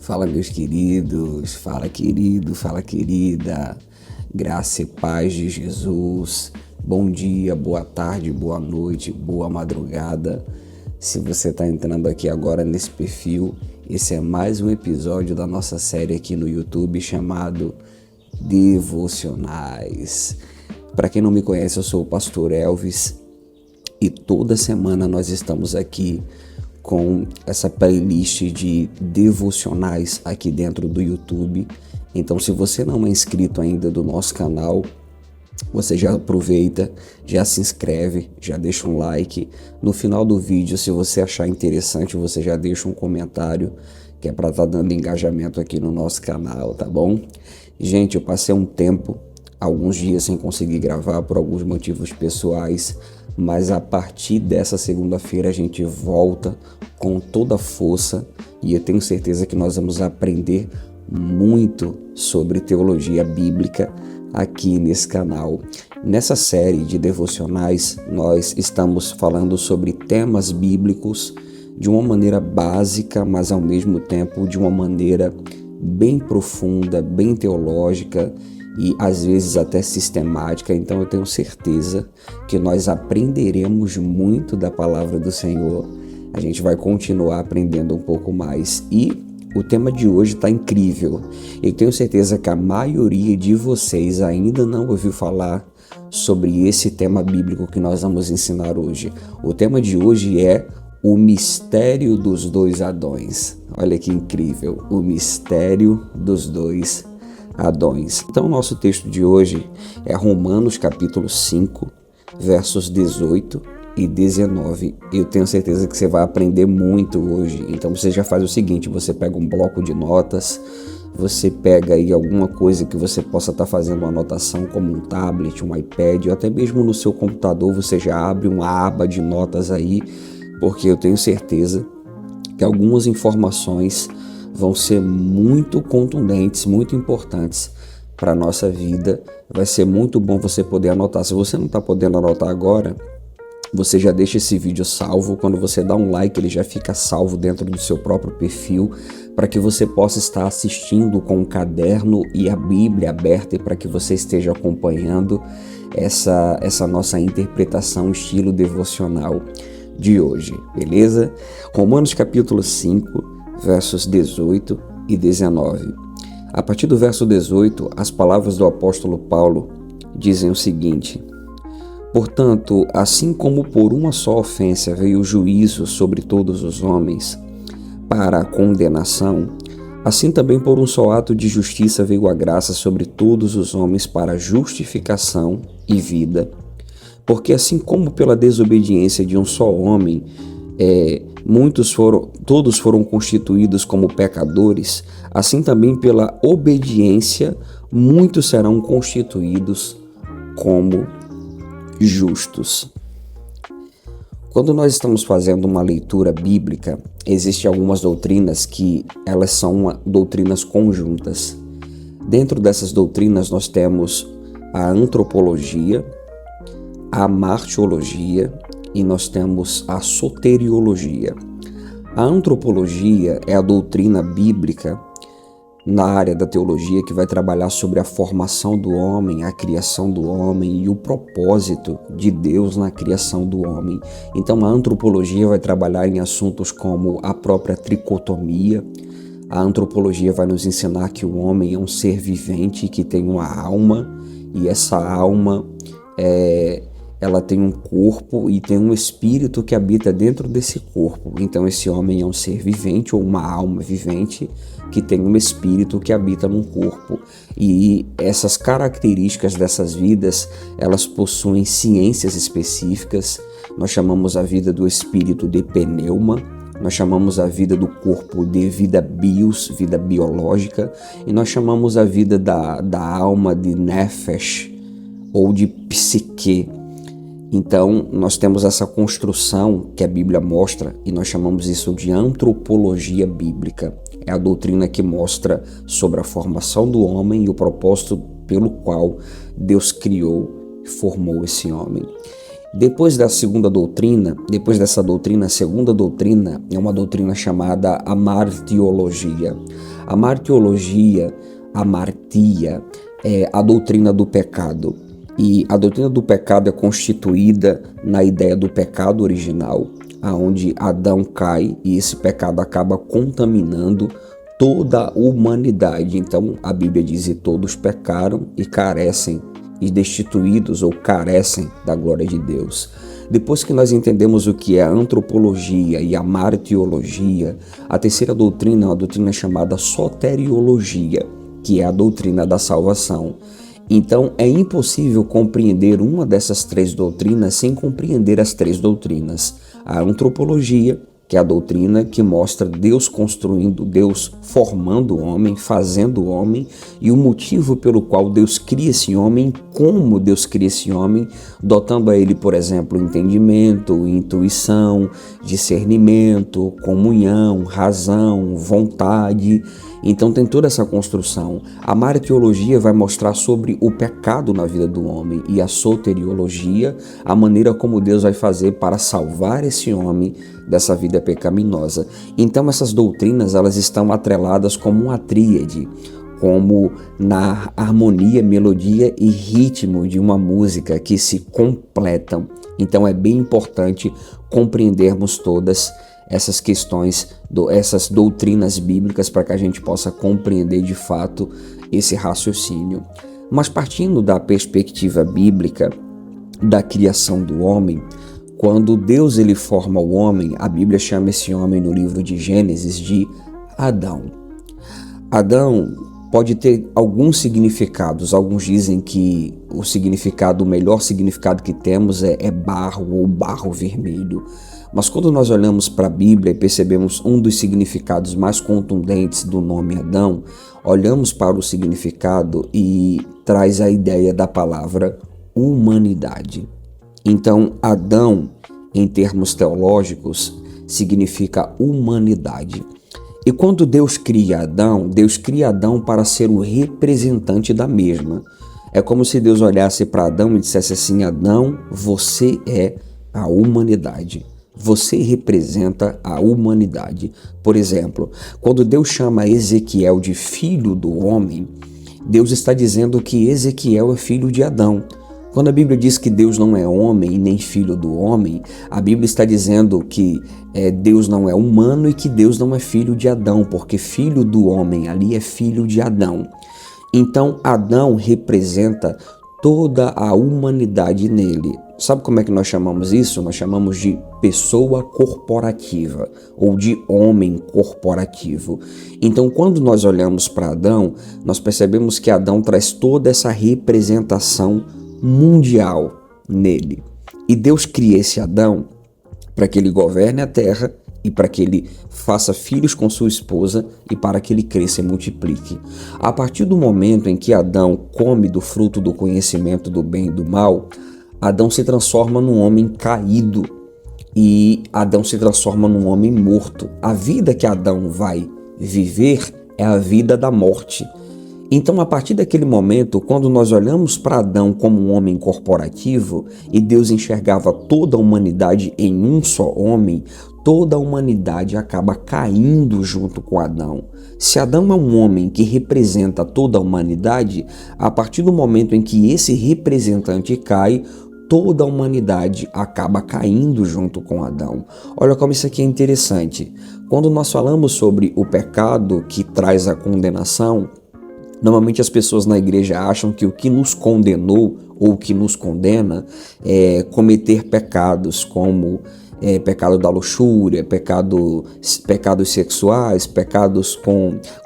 Fala, meus queridos, fala, querido, fala, querida, graça e paz de Jesus, bom dia, boa tarde, boa noite, boa madrugada. Se você está entrando aqui agora nesse perfil, esse é mais um episódio da nossa série aqui no YouTube chamado Devocionais. Para quem não me conhece, eu sou o Pastor Elvis e toda semana nós estamos aqui com essa playlist de devocionais aqui dentro do YouTube. Então, se você não é inscrito ainda do nosso canal, você já aproveita, já se inscreve, já deixa um like. No final do vídeo, se você achar interessante, você já deixa um comentário, que é para estar dando engajamento aqui no nosso canal, tá bom? Gente, eu passei um tempo, alguns dias sem conseguir gravar por alguns motivos pessoais, mas a partir dessa segunda-feira a gente volta com toda a força e eu tenho certeza que nós vamos aprender muito sobre teologia bíblica aqui nesse canal. Nessa série de devocionais, nós estamos falando sobre temas bíblicos de uma maneira básica, mas ao mesmo tempo de uma maneira bem profunda, bem teológica e às vezes até sistemática. Então eu tenho certeza que nós aprenderemos muito da palavra do Senhor. A gente vai continuar aprendendo um pouco mais e o tema de hoje está incrível. Eu tenho certeza que a maioria de vocês ainda não ouviu falar sobre esse tema bíblico que nós vamos ensinar hoje. O tema de hoje é o mistério dos dois Adões. Olha que incrível, o mistério dos dois Adões. Então o nosso texto de hoje é Romanos capítulo 5, versos 18 e 19. Eu tenho certeza que você vai aprender muito hoje. Então você já faz o seguinte, você pega um bloco de notas, você pega aí alguma coisa que você possa estar fazendo uma anotação, como um tablet, um iPad, ou até mesmo no seu computador você já abre uma aba de notas aí, porque eu tenho certeza que algumas informações vão ser muito contundentes, muito importantes para a nossa vida. Vai ser muito bom você poder anotar. Se você não está podendo anotar agora, você já deixa esse vídeo salvo. Quando você dá um like, ele já fica salvo dentro do seu próprio perfil, para que você possa estar assistindo com um caderno e a Bíblia aberta e para que você esteja acompanhando essa nossa interpretação estilo devocional de hoje, beleza? Romanos capítulo 5, versos 18 e 19. A partir do verso 18, as palavras do apóstolo Paulo dizem o seguinte: portanto, assim como por uma só ofensa veio o juízo sobre todos os homens para a condenação, assim também por um só ato de justiça veio a graça sobre todos os homens para a justificação e vida. Porque assim como pela desobediência de um só homem, todos foram constituídos como pecadores, assim também pela obediência muitos serão constituídos como justos. Quando nós estamos fazendo uma leitura bíblica, existem algumas doutrinas que elas são doutrinas conjuntas. Dentro dessas doutrinas nós temos a antropologia, a martiologia e nós temos a soteriologia. A antropologia é a doutrina bíblica na área da teologia que vai trabalhar sobre a formação do homem, a criação do homem e o propósito de Deus na criação do homem. Então a antropologia vai trabalhar em assuntos como a própria tricotomia. A antropologia vai nos ensinar que o homem é um ser vivente que tem uma alma e essa alma ela tem um corpo e tem um espírito que habita dentro desse corpo. Então esse homem é um ser vivente ou uma alma vivente que tem um espírito que habita num corpo. E essas características dessas vidas, elas possuem ciências específicas. Nós chamamos a vida do espírito de pneuma, nós chamamos a vida do corpo de vida bios, vida biológica, e nós chamamos a vida da alma de nefesh, ou de psique. Então, nós temos essa construção que a Bíblia mostra e nós chamamos isso de antropologia bíblica. É a doutrina que mostra sobre a formação do homem e o propósito pelo qual Deus criou e formou esse homem. Depois dessa doutrina, a segunda doutrina é uma doutrina chamada amartiologia. A martiologia, amartia, é a doutrina do pecado. E a doutrina do pecado é constituída na ideia do pecado original, aonde Adão cai e esse pecado acaba contaminando toda a humanidade. Então a Bíblia diz: e todos pecaram e carecem, e destituídos ou carecem da glória de Deus. Depois que nós entendemos o que é a antropologia e a martiologia, a terceira doutrina é uma doutrina chamada soteriologia, que é a doutrina da salvação. Então é impossível compreender uma dessas três doutrinas sem compreender as três doutrinas. A antropologia, que é a doutrina que mostra Deus construindo, Deus formando o homem, fazendo o homem, e o motivo pelo qual Deus cria esse homem, como Deus cria esse homem, dotando a ele, por exemplo, entendimento, intuição, discernimento, comunhão, razão, vontade. Então tem toda essa construção. A martiologia vai mostrar sobre o pecado na vida do homem, e a soteriologia, a maneira como Deus vai fazer para salvar esse homem dessa vida pecaminosa. Então essas doutrinas, elas estão atreladas como uma tríade, como na harmonia, melodia e ritmo de uma música que se completam. Então é bem importante compreendermos todas essas questões, essas doutrinas bíblicas, para que a gente possa compreender de fato esse raciocínio. Mas partindo da perspectiva bíblica da criação do homem, quando Deus ele forma o homem, a Bíblia chama esse homem no livro de Gênesis de Adão. Adão pode ter alguns significados. Alguns dizem que o melhor significado que temos é barro ou barro vermelho. Mas quando nós olhamos para a Bíblia e percebemos um dos significados mais contundentes do nome Adão, olhamos para o significado e traz a ideia da palavra humanidade. Então, Adão, em termos teológicos, significa humanidade. E quando Deus cria Adão para ser o representante da mesma. É como se Deus olhasse para Adão e dissesse assim: Adão, você é a humanidade. Você representa a humanidade. Por exemplo, quando Deus chama Ezequiel de filho do homem, Deus está dizendo que Ezequiel é filho de Adão. Quando a Bíblia diz que Deus não é homem e nem filho do homem, a Bíblia está dizendo que Deus não é humano e que Deus não é filho de Adão, porque filho do homem ali é filho de Adão. Então Adão representa toda a humanidade nele. Sabe como é que nós chamamos isso? Nós chamamos de pessoa corporativa ou de homem corporativo. Então, quando nós olhamos para Adão, nós percebemos que Adão traz toda essa representação mundial nele. E Deus cria esse Adão para que ele governe a terra e para que ele faça filhos com sua esposa e para que ele cresça e multiplique. A partir do momento em que Adão come do fruto do conhecimento do bem e do mal, Adão se transforma num homem caído e Adão se transforma num homem morto. A vida que Adão vai viver é a vida da morte. Então, a partir daquele momento, quando nós olhamos para Adão como um homem corporativo e Deus enxergava toda a humanidade em um só homem, toda a humanidade acaba caindo junto com Adão. Se Adão é um homem que representa toda a humanidade, a partir do momento em que esse representante cai, toda a humanidade acaba caindo junto com Adão. Olha como isso aqui é interessante. Quando nós falamos sobre o pecado que traz a condenação, normalmente as pessoas na igreja acham que o que nos condenou ou o que nos condena é cometer pecados como pecado da luxúria, pecados sexuais, pecados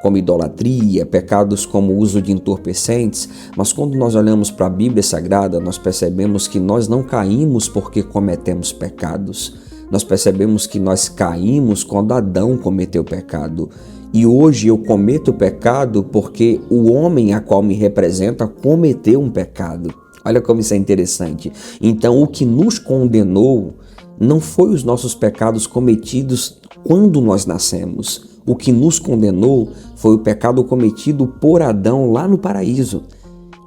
como idolatria, pecados como uso de entorpecentes. Mas quando nós olhamos para a Bíblia Sagrada, nós percebemos que nós não caímos porque cometemos pecados. Nós percebemos que nós caímos quando Adão cometeu pecado. E hoje eu cometo pecado porque o homem a qual me representa cometeu um pecado. Olha como isso é interessante. Então, o que nos condenou não foi os nossos pecados cometidos quando nós nascemos. O que nos condenou foi o pecado cometido por Adão lá no paraíso.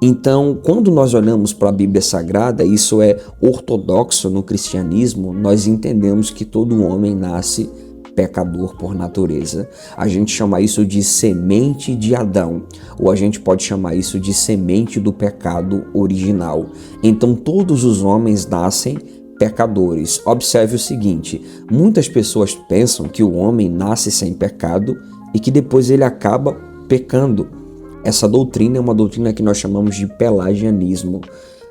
Então, quando nós olhamos para a Bíblia Sagrada, isso é ortodoxo no cristianismo, nós entendemos que todo homem nasce pecador por natureza. A gente chama isso de semente de Adão, ou a gente pode chamar isso de semente do pecado original. Então todos os homens nascem pecadores. Observe o seguinte: muitas pessoas pensam que o homem nasce sem pecado e que depois ele acaba pecando. Essa doutrina é uma doutrina que nós chamamos de pelagianismo.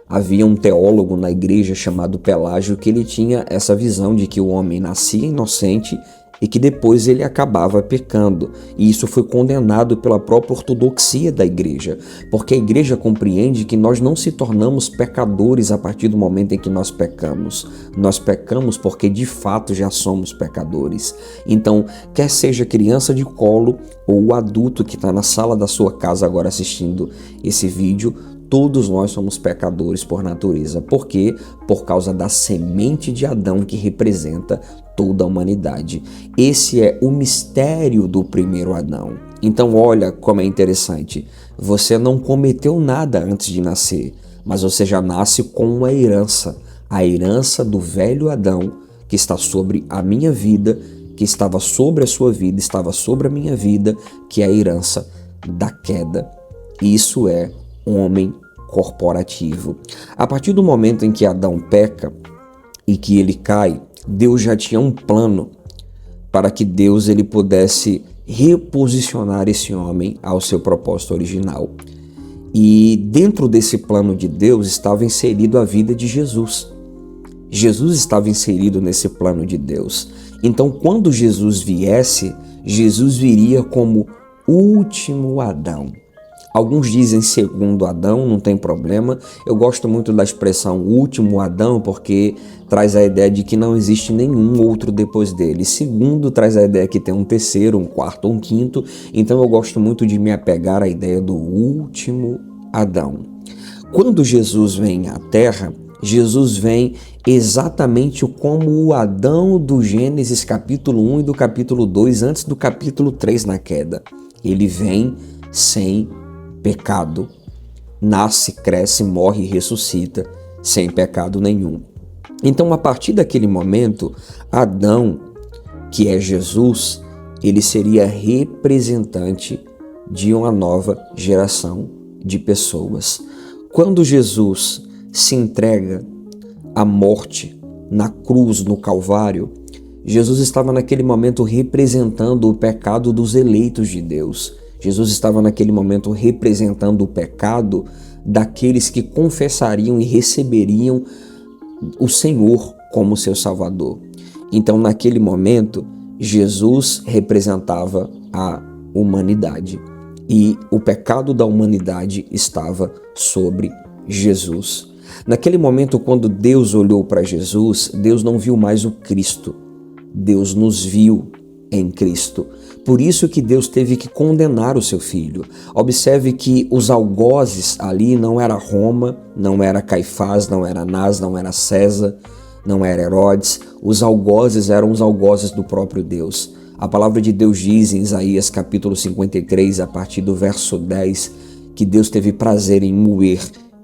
Havia um teólogo na igreja chamado Pelágio que ele tinha essa visão de que o homem nascia inocente e que depois ele acabava pecando. E isso foi condenado pela própria ortodoxia da igreja, porque a igreja compreende que nós não se tornamos pecadores a partir do momento em que nós pecamos. Nós pecamos porque de fato já somos pecadores. Então, quer seja criança de colo ou o adulto que está na sala da sua casa agora assistindo esse vídeo, todos nós somos pecadores por natureza. Por quê? Por causa da semente de Adão que representa toda a humanidade. Esse é o mistério do primeiro Adão. Então olha como é interessante. Você não cometeu nada antes de nascer, mas você já nasce com uma herança. A herança do velho Adão que está sobre a minha vida, que estava sobre a sua vida, estava sobre a minha vida, que é a herança da queda. Isso é homem corporativo. A partir do momento em que Adão peca e que ele cai, Deus já tinha um plano para que Deus ele pudesse reposicionar esse homem ao seu propósito original. E dentro desse plano de Deus estava inserido a vida de Jesus. Jesus estava inserido nesse plano de Deus. Então, quando Jesus viesse, Jesus viria como último Adão. Alguns dizem segundo Adão, não tem problema. Eu gosto muito da expressão último Adão porque traz a ideia de que não existe nenhum outro depois dele. Segundo traz a ideia que tem um terceiro, um quarto, um quinto. Então eu gosto muito de me apegar à ideia do último Adão. Quando Jesus vem à Terra, Jesus vem exatamente como o Adão do Gênesis capítulo 1 e do capítulo 2, antes do capítulo 3 na queda. Ele vem sem pecado, nasce, cresce, morre e ressuscita sem pecado nenhum. Então, a partir daquele momento, Adão, que é Jesus, ele seria representante de uma nova geração de pessoas. Quando Jesus se entrega à morte na cruz, no Calvário, Jesus estava naquele momento representando o pecado dos eleitos de Deus. Jesus estava naquele momento representando o pecado daqueles que confessariam e receberiam o Senhor como seu Salvador. Então, naquele momento, Jesus representava a humanidade e o pecado da humanidade estava sobre Jesus. Naquele momento, quando Deus olhou para Jesus, Deus não viu mais o Cristo, Deus nos viu em Cristo. Por isso que Deus teve que condenar o seu filho. Observe que os algozes ali não era Roma, não era Caifás, não era Anás, não era César, não era Herodes. Os algozes eram os algozes do próprio Deus. A palavra de Deus diz em Isaías capítulo 53, a partir do verso 10, que Deus teve prazer em moer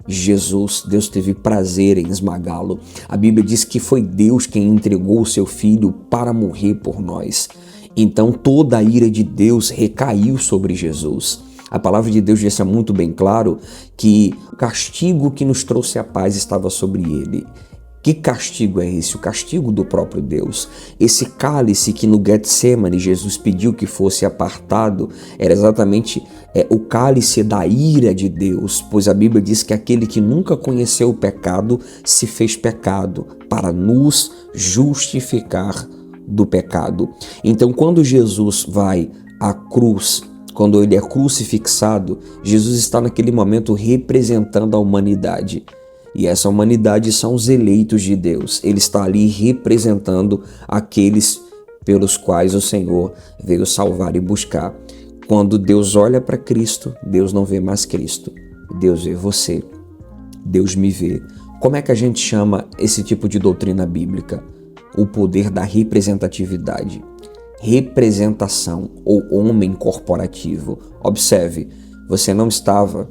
Jesus, Deus teve prazer em esmagá-lo. A Bíblia diz que foi Deus quem entregou o seu filho para morrer por nós. Então toda a ira de Deus recaiu sobre Jesus. A palavra de Deus deixa muito bem claro que o castigo que nos trouxe a paz estava sobre ele. Que castigo é esse? O castigo do próprio Deus. Esse cálice que no Getsemane Jesus pediu que fosse apartado era exatamente o cálice da ira de Deus, pois a Bíblia diz que aquele que nunca conheceu o pecado se fez pecado para nos justificar do pecado. Então, quando Jesus vai à cruz, quando ele é crucifixado, Jesus está naquele momento representando a humanidade. E essa humanidade são os eleitos de Deus. Ele está ali representando aqueles pelos quais o Senhor veio salvar e buscar. Quando Deus olha para Cristo, Deus não vê mais Cristo. Deus vê você. Deus me vê. Como é que a gente chama esse tipo de doutrina bíblica? O poder da representatividade. Representação ou homem corporativo. Observe, você não estava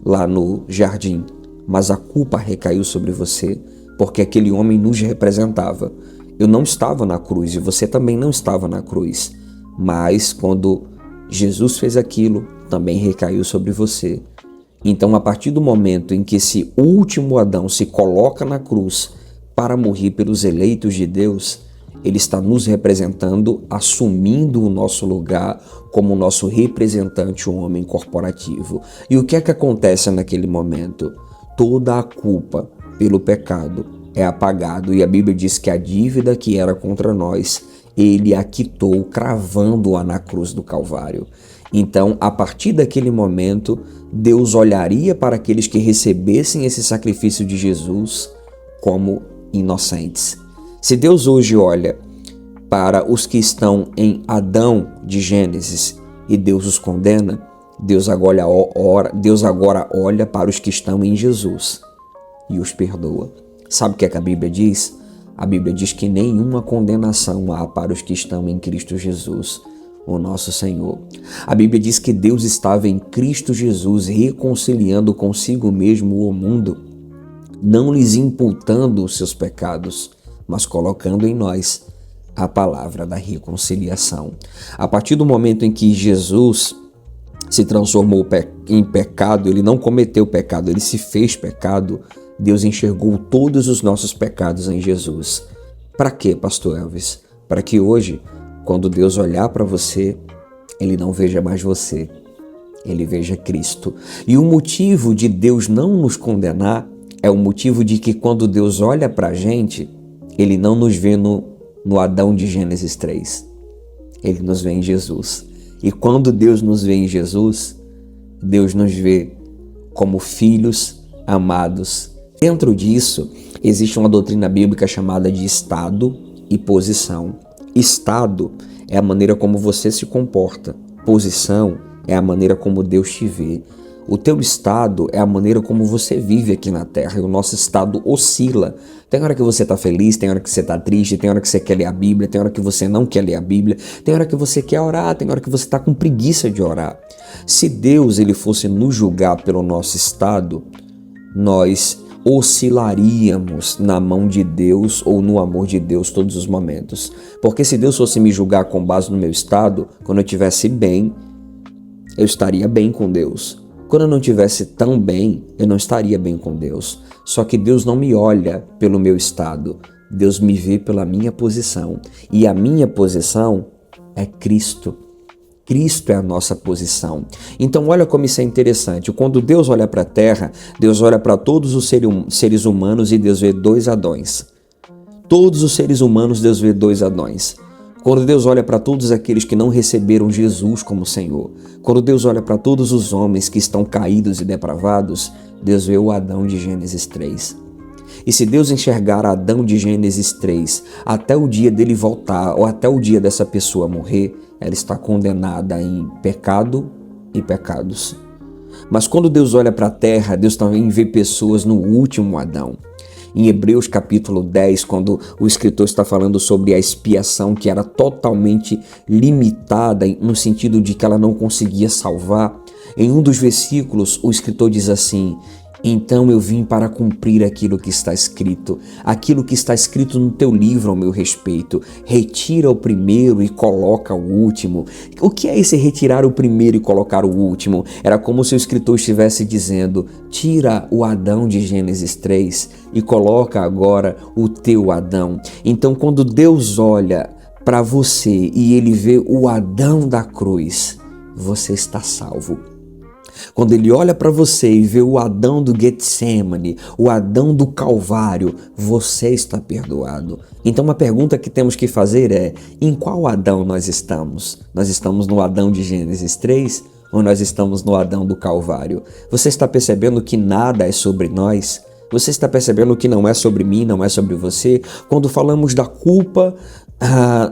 lá no jardim, mas a culpa recaiu sobre você, porque aquele homem nos representava. Eu não estava na cruz e você também não estava na cruz. Mas quando Jesus fez aquilo, também recaiu sobre você. Então, a partir do momento em que esse último Adão se coloca na cruz para morrer pelos eleitos de Deus, ele está nos representando, assumindo o nosso lugar como nosso representante, um homem corporativo. E o que é que acontece naquele momento? Toda a culpa pelo pecado é apagado e a Bíblia diz que a dívida que era contra nós, ele a quitou cravando-a na cruz do Calvário. Então, a partir daquele momento, Deus olharia para aqueles que recebessem esse sacrifício de Jesus como inocentes. Se Deus hoje olha para os que estão em Adão de Gênesis e Deus os condena, Deus agora olha para os que estão em Jesus e os perdoa. Sabe o que é que a Bíblia diz? A Bíblia diz que nenhuma condenação há para os que estão em Cristo Jesus, o nosso Senhor. A Bíblia diz que Deus estava em Cristo Jesus reconciliando consigo mesmo o mundo, não lhes imputando os seus pecados, mas colocando em nós a palavra da reconciliação. A partir do momento em que Jesus se transformou em pecado, ele não cometeu pecado, ele se fez pecado, Deus enxergou todos os nossos pecados em Jesus. Para quê, pastor Elvis? Para que hoje, quando Deus olhar para você, ele não veja mais você, ele veja Cristo. E o motivo de Deus não nos condenar é o motivo de que quando Deus olha para a gente, ele não nos vê no Adão de Gênesis 3. Ele nos vê em Jesus. E quando Deus nos vê em Jesus, Deus nos vê como filhos amados. Dentro disso, existe uma doutrina bíblica chamada de estado e posição. Estado é a maneira como você se comporta. Posição é a maneira como Deus te vê. O teu estado é a maneira como você vive aqui na Terra, e o nosso estado oscila. Tem hora que você está feliz, tem hora que você está triste, tem hora que você quer ler a Bíblia, tem hora que você não quer ler a Bíblia, tem hora que você quer orar, tem hora que você está com preguiça de orar. Se Deus ele fosse nos julgar pelo nosso estado, nós oscilaríamos na mão de Deus ou no amor de Deus todos os momentos. Porque se Deus fosse me julgar com base no meu estado, quando eu estivesse bem, eu estaria bem com Deus. Quando eu não estivesse tão bem, eu não estaria bem com Deus. Só que Deus não me olha pelo meu estado, Deus me vê pela minha posição. E a minha posição é Cristo. Cristo é a nossa posição. Então olha como isso é interessante. Quando Deus olha para a terra, Deus olha para todos os seres humanos e Deus vê dois Adões. Todos os seres humanos Deus vê dois Adões. Quando Deus olha para todos aqueles que não receberam Jesus como Senhor, quando Deus olha para todos os homens que estão caídos e depravados, Deus vê o Adão de Gênesis 3. E se Deus enxergar Adão de Gênesis 3 até o dia dele voltar ou até o dia dessa pessoa morrer, ela está condenada em pecado e pecados. Mas quando Deus olha para a terra, Deus também vê pessoas no último Adão. Em Hebreus capítulo 10, quando o escritor está falando sobre a expiação que era totalmente limitada no sentido de que ela não conseguia salvar, em um dos versículos o escritor diz assim: então eu vim para cumprir aquilo que está escrito no teu livro ao meu respeito. Retira o primeiro e coloca o último. O que é esse retirar o primeiro e colocar o último? Era como se o escritor estivesse dizendo: tira o Adão de Gênesis 3 e coloca agora o teu Adão. Então quando Deus olha para você e ele vê o Adão da cruz, você está salvo. Quando ele olha para você e vê o Adão do Getsemane, o Adão do Calvário, você está perdoado. Então a pergunta que temos que fazer é: em qual Adão nós estamos? Nós estamos no Adão de Gênesis 3 ou nós estamos no Adão do Calvário? Você está percebendo que nada é sobre nós? Você está percebendo que não é sobre mim, não é sobre você? Quando falamos da culpa,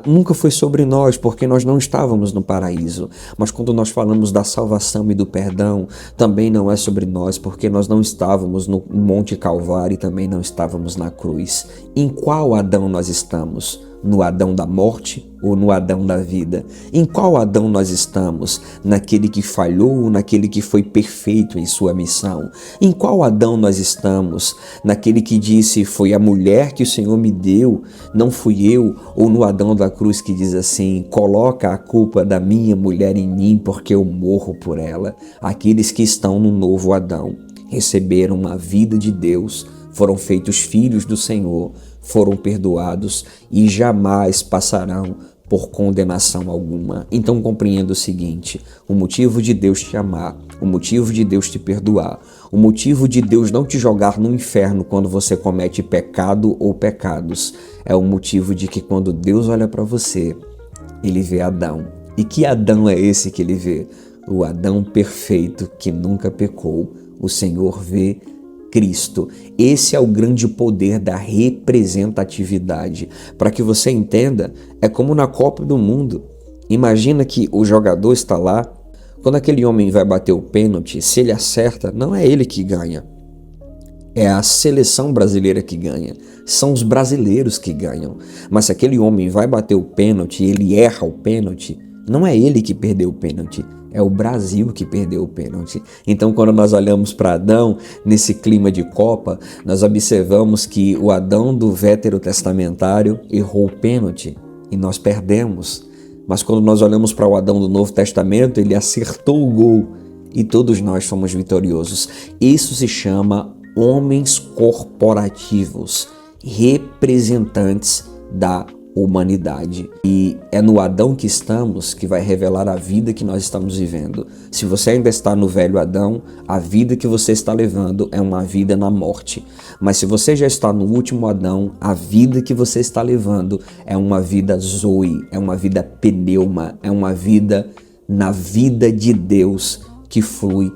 nunca foi sobre nós, porque nós não estávamos no paraíso. Mas quando nós falamos da salvação e do perdão, também não é sobre nós, porque nós não estávamos no Monte Calvário e também não estávamos na cruz. Em qual Adão nós estamos? No Adão da morte ou no Adão da vida? Em qual Adão nós estamos? Naquele que falhou ou naquele que foi perfeito em sua missão? Em qual Adão nós estamos? Naquele que disse, foi a mulher que o Senhor me deu, não fui eu? Ou no Adão da cruz que diz assim, coloca a culpa da minha mulher em mim porque eu morro por ela? Aqueles que estão no novo Adão receberam a vida de Deus, foram feitos filhos do Senhor, foram perdoados e jamais passarão por condenação alguma. Então compreenda o seguinte, o motivo de Deus te amar, o motivo de Deus te perdoar, o motivo de Deus não te jogar no inferno quando você comete pecado ou pecados, é o motivo de que quando Deus olha para você, ele vê Adão. E que Adão é esse que ele vê? O Adão perfeito que nunca pecou. O Senhor vê Cristo. Esse é o grande poder da representatividade. Para que você entenda, é como na Copa do Mundo. Imagina que o jogador está lá, quando aquele homem vai bater o pênalti, se ele acerta, não é ele que ganha. É a seleção brasileira que ganha. São os brasileiros que ganham. Mas se aquele homem vai bater o pênalti e ele erra o pênalti, não é ele que perdeu o pênalti. É o Brasil que perdeu o pênalti. Então, quando nós olhamos para Adão, nesse clima de Copa, nós observamos que o Adão do Veterotestamentário errou o pênalti e nós perdemos. Mas quando nós olhamos para o Adão do Novo Testamento, ele acertou o gol e todos nós fomos vitoriosos. Isso se chama homens corporativos, representantes da humanidade. E é no Adão que estamos que vai revelar a vida que nós estamos vivendo. Se você ainda está no velho Adão, a vida que você está levando é uma vida na morte. Mas se você já está no último Adão, a vida que você está levando é uma vida Zoe, é uma vida pneuma, é uma vida na vida de Deus que flui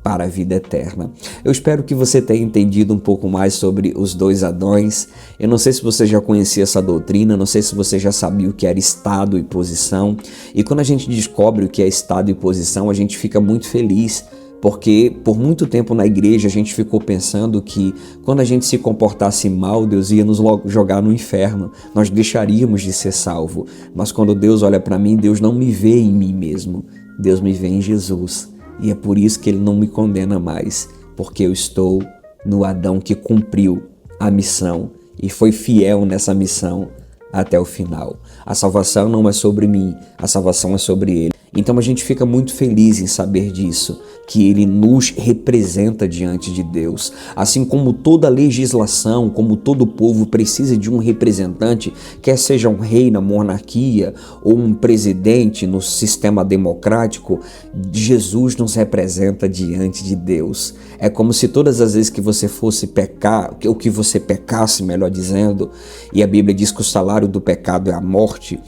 para a vida eterna. Eu espero que você tenha entendido um pouco mais sobre os dois Adões. Eu não sei se você já conhecia essa doutrina, não sei se você já sabia o que era estado e posição. E quando a gente descobre o que é estado e posição, a gente fica muito feliz, porque por muito tempo na igreja a gente ficou pensando que quando a gente se comportasse mal, Deus ia nos logo jogar no inferno, nós deixaríamos de ser salvo. Mas quando Deus olha para mim, Deus não me vê em mim mesmo, Deus me vê em Jesus. E é por isso que ele não me condena mais, porque eu estou no Adão que cumpriu a missão e foi fiel nessa missão até o final. A salvação não é sobre mim, a salvação é sobre ele. Então a gente fica muito feliz em saber disso, que ele nos representa diante de Deus. Assim como toda legislação, como todo povo precisa de um representante, quer seja um rei na monarquia ou um presidente no sistema democrático, Jesus nos representa diante de Deus. É como se todas as vezes que você fosse pecar, ou que você pecasse, melhor dizendo, e a Bíblia diz que o salário do pecado é a morte,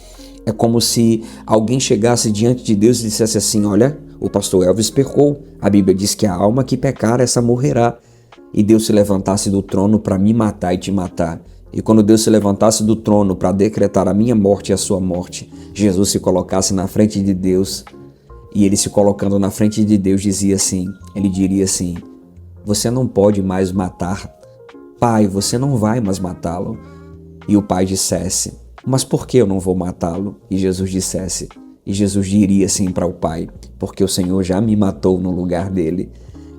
é como se alguém chegasse diante de Deus e dissesse assim, olha, o pastor Elvis pecou, a Bíblia diz que a alma que pecar, essa morrerá. E Deus se levantasse do trono para me matar e te matar. E quando Deus se levantasse do trono para decretar a minha morte e a sua morte, Jesus se colocasse na frente de Deus, e ele se colocando na frente de Deus dizia assim, ele diria assim, você não pode mais matar, Pai, você não vai mais matá-lo. E o Pai dissesse, mas por que eu não vou matá-lo? E Jesus dissesse, e Jesus diria assim para o Pai, porque o Senhor já me matou no lugar dele.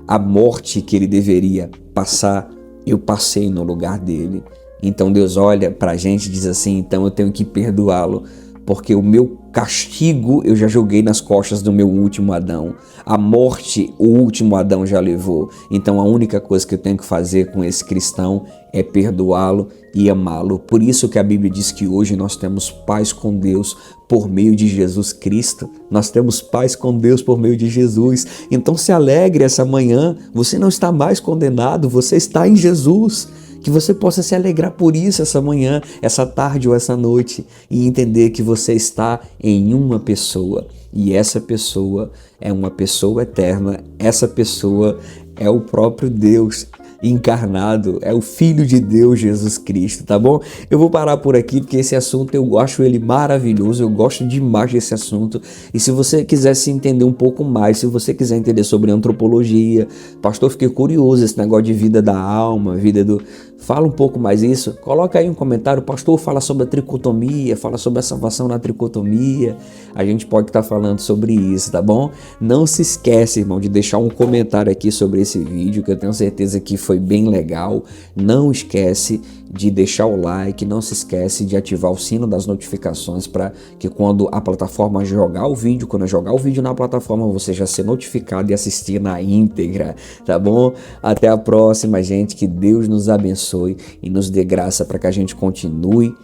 A morte que ele deveria passar, eu passei no lugar dele. Então Deus olha para a gente e diz assim, então eu tenho que perdoá-lo, porque o meu castigo eu já joguei nas costas do meu último Adão. A morte, o último Adão já levou. Então a única coisa que eu tenho que fazer com esse cristão é perdoá-lo e amá-lo. Por isso que a Bíblia diz que hoje nós temos paz com Deus por meio de Jesus Cristo. Nós temos paz com Deus por meio de Jesus. Então se alegre essa manhã, você não está mais condenado, você está em Jesus. Que você possa se alegrar por isso essa manhã, essa tarde ou essa noite e entender que você está em uma pessoa e essa pessoa é uma pessoa eterna, essa pessoa é o próprio Deus. encarnado, é o Filho de Deus, Jesus Cristo, tá bom? Eu vou parar por aqui porque esse assunto eu acho ele maravilhoso, eu gosto demais desse assunto. E se você quiser se entender um pouco mais, se você quiser entender sobre antropologia, pastor, fiquei curioso, esse negócio de vida da alma, vida do... Fala um pouco mais isso, coloca aí um comentário, pastor, fala sobre a tricotomia, fala sobre a salvação na tricotomia, a gente pode estar falando sobre isso, tá bom? Não se esquece, irmão, de deixar um comentário aqui sobre esse vídeo, que eu tenho certeza que foi bem legal. Não esquece de deixar o like, não se esquece de ativar o sino das notificações para que quando a plataforma jogar o vídeo, quando eu jogar o vídeo na plataforma, você já ser notificado e assistir na íntegra, tá bom? Até a próxima, gente, que Deus nos abençoe e nos dê graça para que a gente continue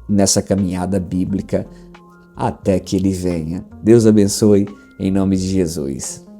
nessa caminhada bíblica até que Ele venha. Deus abençoe, em nome de Jesus.